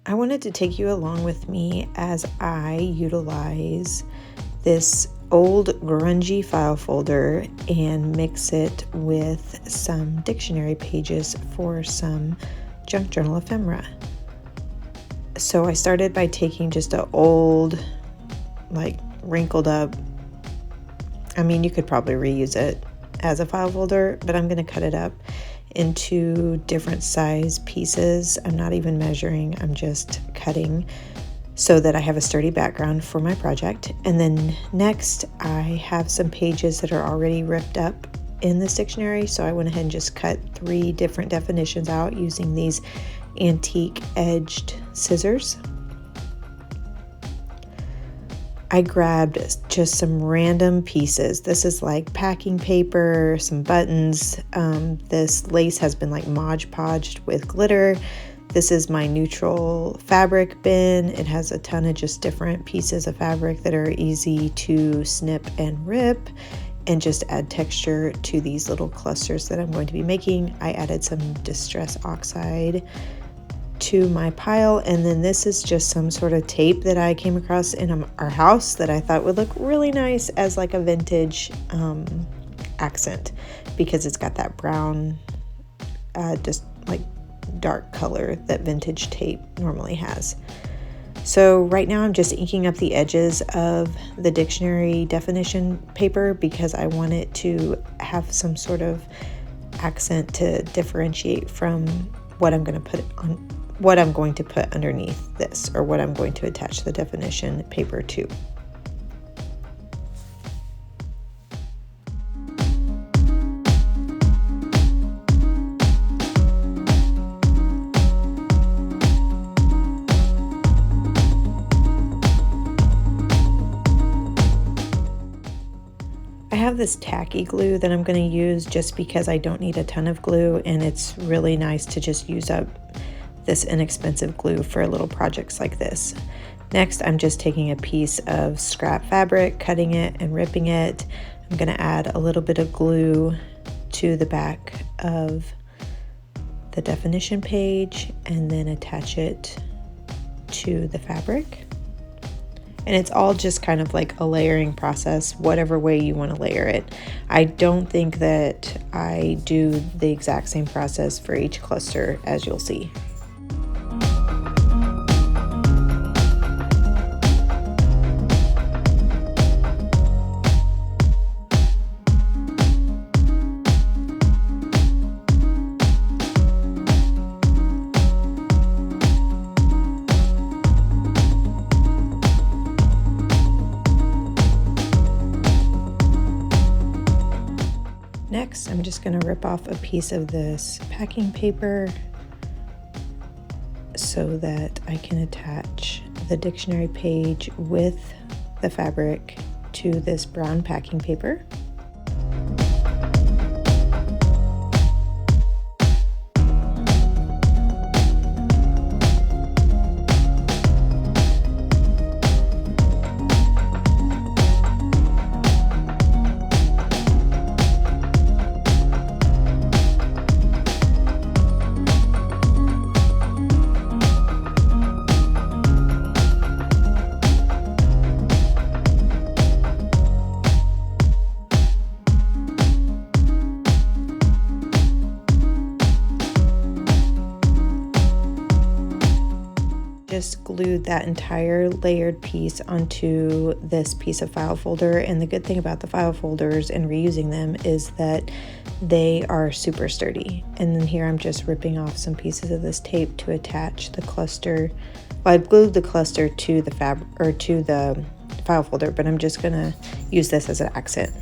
I wanted to take you along with me as I utilize this old grungy file folder and mix it with some dictionary pages for some junk journal ephemera. So I started by taking just an old, wrinkled up, you could probably reuse it as a file folder, but I'm going to cut it up into different size pieces. I'm not even measuring, I'm just cutting so that I have a sturdy background for my project. And then next, I have some pages that are already ripped up in this dictionary, so I went ahead and just cut 3 different definitions out using these antique edged scissors. I grabbed just some random pieces. This is like packing paper, some buttons. This lace has been Mod Podged with glitter. This is my neutral fabric bin. It has a ton of just different pieces of fabric that are easy to snip and rip and just add texture to these little clusters that I'm going to be making. I added some Distress Oxide to my pile, and then this is just some sort of tape that I came across in our house that I thought would look really nice as like a vintage accent, because it's got that brown just like dark color that vintage tape normally has. So right now I'm just inking up the edges of the dictionary definition paper because I want it to have some sort of accent to differentiate from what I'm going to put underneath this, or what I'm going to attach the definition paper to. I have this tacky glue that I'm going to use just because I don't need a ton of glue, and it's really nice to just use up this inexpensive glue for little projects like this. Next, I'm just taking a piece of scrap fabric, cutting it and ripping it. I'm going to add a little bit of glue to the back of the definition page and then attach it to the fabric. And it's all just kind of like a layering process, whatever way you want to layer it. I don't think that I do the exact same process for each cluster, as you'll see. Next, I'm just going to rip off a piece of this packing paper so that I can attach the dictionary page with the fabric to this brown packing paper. Just glued that entire layered piece onto this piece of file folder, and the good thing about the file folders and reusing them is that they are super sturdy. And then here I'm just ripping off some pieces of this tape to attach the cluster. Well, I glued the cluster to the to the file folder, but I'm just gonna use this as an accent.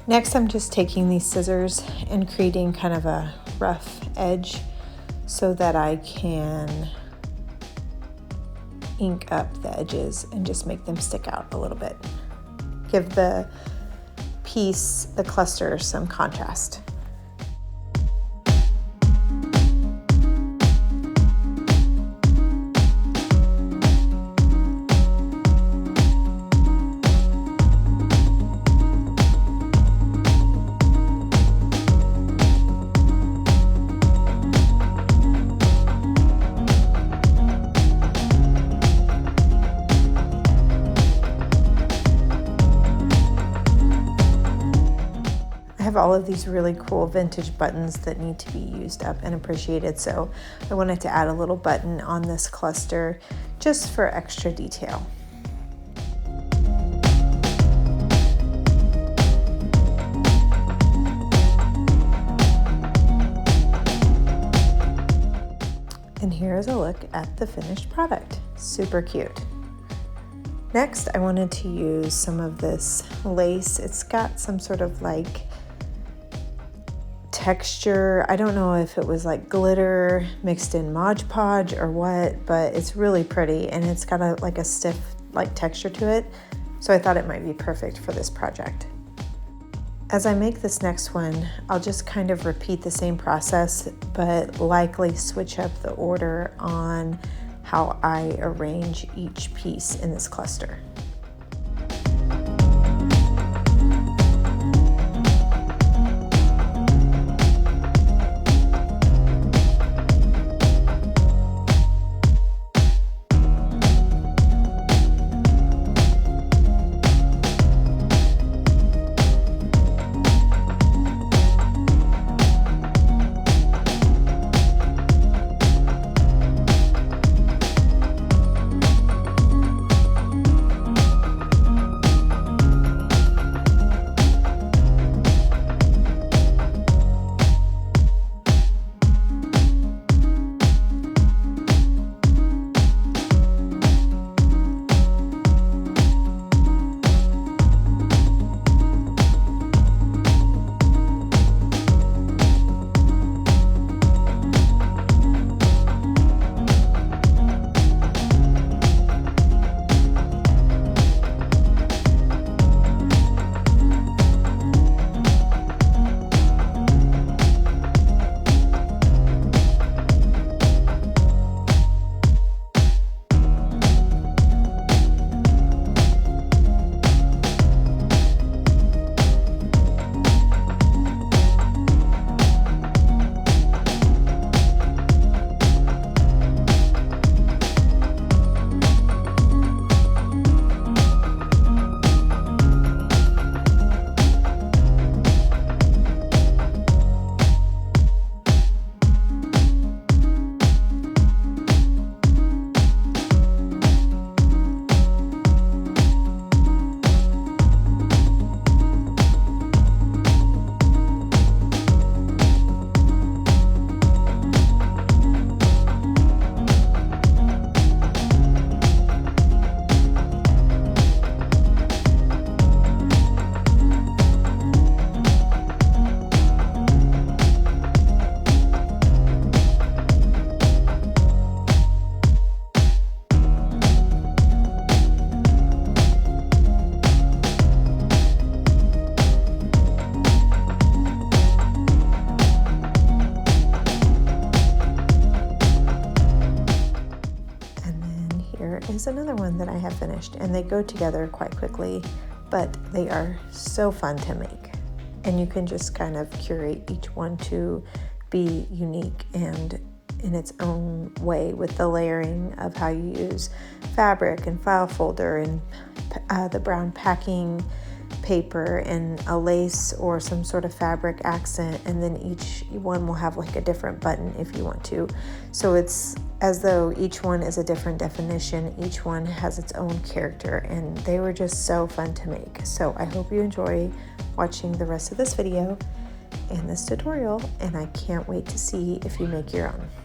Next, I'm just taking these scissors and creating kind of a rough edge so that I can ink up the edges and just make them stick out a little bit. Give the piece, the cluster, some contrast. have all of these really cool vintage buttons that need to be used up and appreciated, so I wanted to add a little button on this cluster just for extra detail. And here is a look at the finished product. Super cute. Next, I wanted to use some of this lace. It's got some sort of like texture. I don't know if it was like glitter mixed in Mod Podge or what, but it's really pretty and it's got a stiff like texture to it. So I thought it might be perfect for this project. As I make this next one, I'll just kind of repeat the same process, but likely switch up the order on how I arrange each piece in this cluster. Is another one that I have finished, and they go together quite quickly, but they are so fun to make. And you can just kind of curate each one to be unique and in its own way with the layering of how you use fabric and file folder and the brown packing paper and a lace or some sort of fabric accent, and then each one will have like a different button if you want to. So it's as though each one is a different definition, each one has its own character, and they were just so fun to make. So I hope you enjoy watching the rest of this video and this tutorial, and I can't wait to see if you make your own.